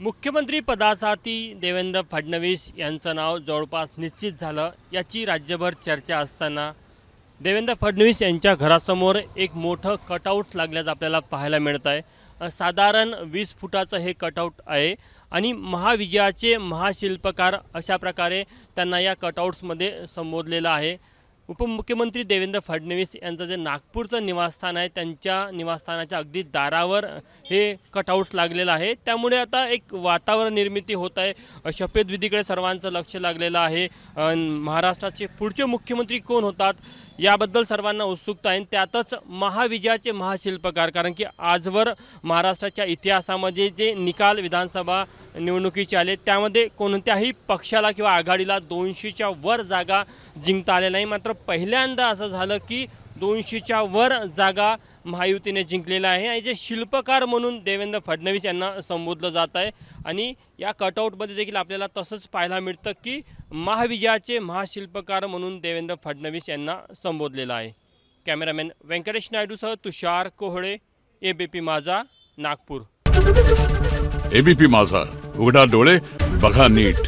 मुख्यमंत्री पदासाठी देवेंद्र फडणवीस यांचं नाव जवळपास निश्चित झालं याची राज्यभर चर्चा असताना देवेंद्र फडणवीस यांच्या घरासमोर एक मोठं कटआउट लागल्याचं आपल्याला पाहायला मिळत आहे। साधारण 20 फुटाचं हे कटआउट आहे आणि महाविजयाचे महाशिल्पकार अशा प्रकारे त्यांना या कटआउट्समध्ये संबोधलेलं आहे। उपमुख्यमंत्री देवेंद्र फडणवीस यांचं जे नागपूरचं निवासस्थान आहे त्यांच्या निवासस्थानाच्या अगदी दारावर हे कटआउट्स लागलेलं आहे। त्यामुळे आता एक वातावरण निर्मिती होत आहे। शपथविधीकडे सर्वांचं लक्ष लागलेलं आहे। महाराष्ट्राचे पुढचे मुख्यमंत्री कोण होतात याबद्दल सर्वांना उत्सुकता आहे। त्यातच महाविजयाचे महाशिल्पकार, कारण की आजवर महाराष्ट्राच्या इतिहासामध्ये जे निकाल विधानसभा निवडणुकीचे आले त्यामध्ये कोणत्याही पक्षाला किंवा आघाडीला 200च्या वर जागा जिंकता आल्या नाही। मात्र पहिल्यांदा असं झालं की 200च्या वर जागा महायुतीने जिंकलेला आहे आणि जे शिल्पकार म्हणून देवेंद्र फडणवीस यांना संबोधलं जात आहे। आणि या कटआउटमध्ये देखील आपल्याला तसंच पाहायला मिळतं की महाविजयाचे महाशिल्पकार म्हणून देवेंद्र फडणवीस यांना संबोधलेलं आहे। कॅमेरामॅन व्यंकटेश नायडूसह तुषार कोहळे, एबीपी माझा, नागपूर। एबीपी माझा, उघडा डोळे बघा नीट।